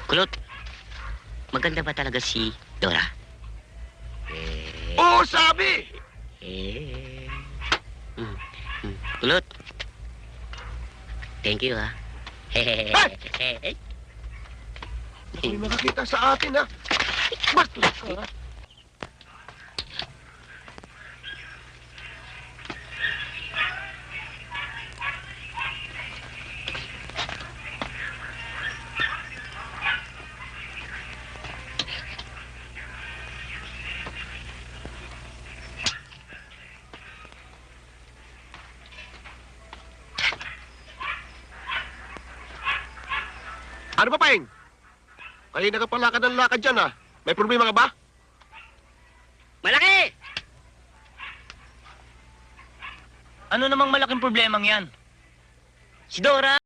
Kulot, maganda ba talaga si Dora? Oo, sabi! Kulot. Thank you, ha. May makakita sa atin, ha? Bastos ka, ha? Ano ba, Paeng? Kanina ka pa lakad ng lakad dyan, ha? May problema ka ba? Malaki! Ano namang malaking problemang yan? Si Dora!